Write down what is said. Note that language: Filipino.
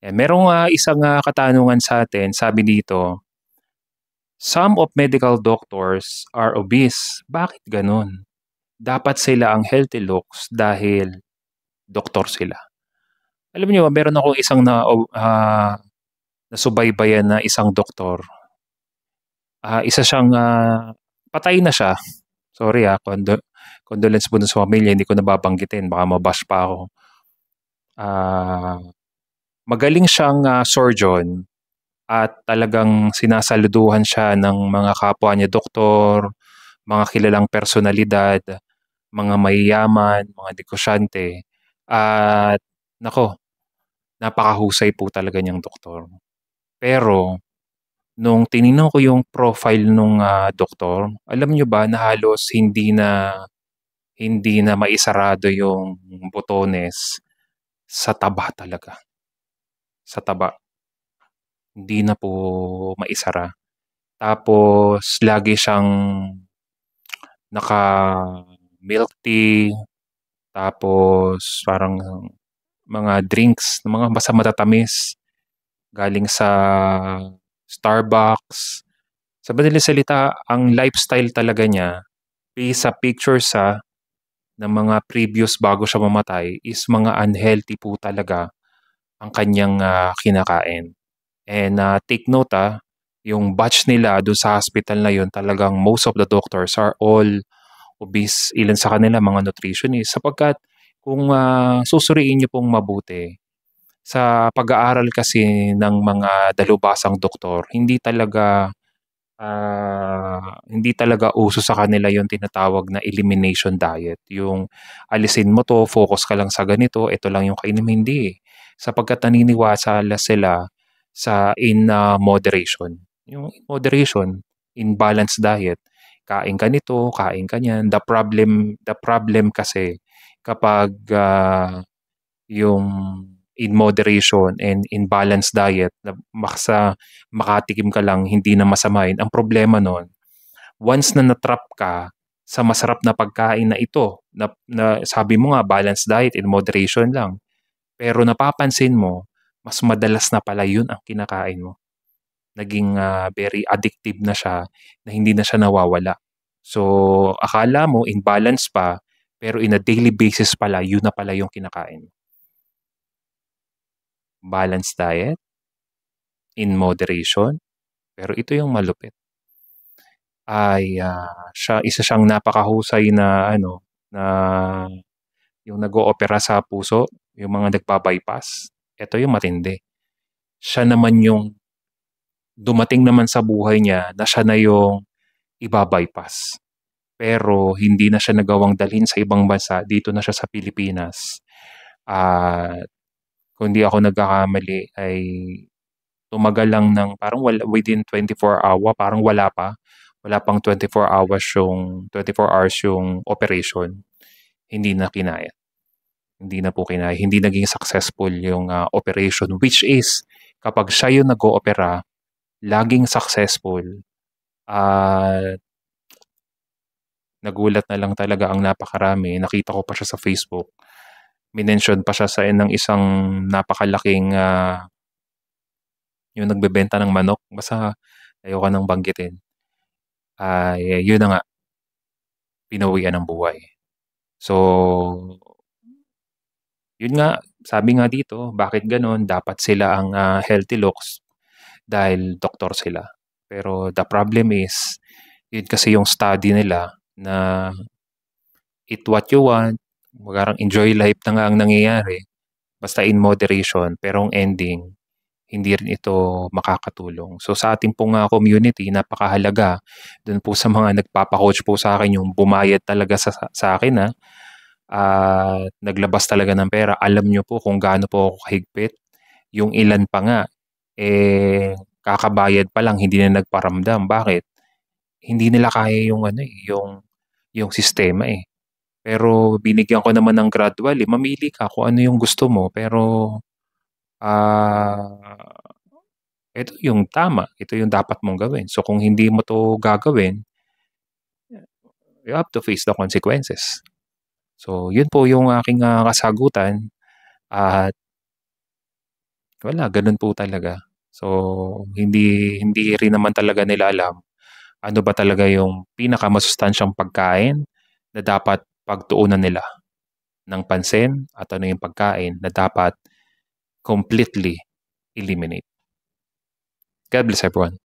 Merong isang katanungan sa atin, sabi dito, some of medical doctors are obese. Bakit ganun? Dapat sila ang healthy looks dahil doktor sila. Alam niyo, meron akong isang nasubaybayan na isang doktor. Isa siyang patay na siya. Sorry condolence po sa pamilya, hindi ko nababanggitin, baka mabash pa ako. Magaling siyang surgeon at talagang sinasaluduhan siya ng mga kapwa niya doktor, mga kilalang personalidad, mga mayayaman, mga negosyante. At nako, napakahusay po talaga niyang doktor. Pero nung tinignan ko yung profile nung doktor, alam niyo ba na halos hindi na maisarado yung botones sa taba talaga. Sa taba. Hindi na po maisara. Tapos lagi siyang naka milk tea, tapos parang mga drinks, mga basta matatamis galing sa Starbucks. Sa madaling salita, ang lifestyle talaga niya, based sa pictures ng mga previous bago siya mamatay, is mga unhealthy po talaga ang kanyang kinakain. And take note yung batch nila doon sa hospital na yun, talagang most of the doctors are all obese. Ilan sa kanila mga nutritionists. Sapagkat kung susuriin niyo pong mabuti, sa pag-aaral kasi ng mga dalubhasang doktor, hindi talaga uso sa kanila yung tinatawag na elimination diet. Yung alisin mo 'to, focus ka lang sa ganito, ito lang yung kainin mo, hindi, eh. Sapagkat naniniwala sila sa moderation. Yung in moderation, in balanced diet, kain ka nito, kain ka niyan. The problem kasi kapag, yung in moderation and in balanced diet na makatikim ka lang, hindi na masama yun. Ang problema nun, once na na-trap ka sa masarap na pagkain na ito, na sabi mo nga balanced diet in moderation lang, pero napapansin mo, mas madalas na pala yun ang kinakain mo. Naging very addictive na siya, na hindi na siya nawawala. So, akala mo in balance pa, pero in a daily basis pala, yun na pala yung kinakain mo. Balanced diet, in moderation, pero ito yung malupit. Isa siyang napakahusay na na yung nag-oopera sa puso, yung mga nagba-bypass. Ito yung matindi. Siya naman yung dumating naman sa buhay niya na siya na yung iba-bypass. Pero hindi na siya nagawang dalhin sa ibang bansa, dito na siya sa Pilipinas. At kung di ako nagkakamali ay tumagal lang ng parang within 24 hour, parang wala pa. Wala pang 24 hours yung operation. Hindi na kinaya. Hindi na po kinaya. Hindi naging successful yung operation, which is kapag siya yung nag-oopera, laging successful. At nagulat na lang talaga ang napakarami. Nakita ko pa siya sa Facebook. Minention pa siya sa ng isang napakalaking yung nagbebenta ng manok. Basta ayoko nang banggitin. Yun na nga, pinawian ng buhay. So, yun nga, sabi nga dito, bakit ganun? Dapat sila ang healthy looks dahil doktor sila. Pero the problem is, yun kasi yung study nila na eat what you want, parang enjoy life na nga ang nangyayari, basta in moderation, pero ang ending, hindi rin ito makakatulong. So sa ating pong community, napakahalaga dun po sa mga nagpapa-coach po sa akin, yung bumayad talaga sa akin at naglabas talaga ng pera. Alam niyo po kung gaano po ako kahigpit. Yung ilan pa nga, kakabayad pa lang, hindi na nagparamdam. Bakit? Hindi nila kaya yung yung sistema eh. Pero binigyan ko naman ng gradual eh. Mamili ka kung ano yung gusto mo. Pero ah ito yung tama, ito yung dapat mong gawin. So kung hindi mo 'to gagawin, you have to face the consequences. So yun po yung aking kasagutan at Wala, gano'n po talaga. So, hindi hindi rin naman talaga nila alam ano ba talaga yung pinakamasustansyang pagkain na dapat pagtuunan nila ng pansin at ano yung pagkain na dapat completely eliminate. God bless everyone.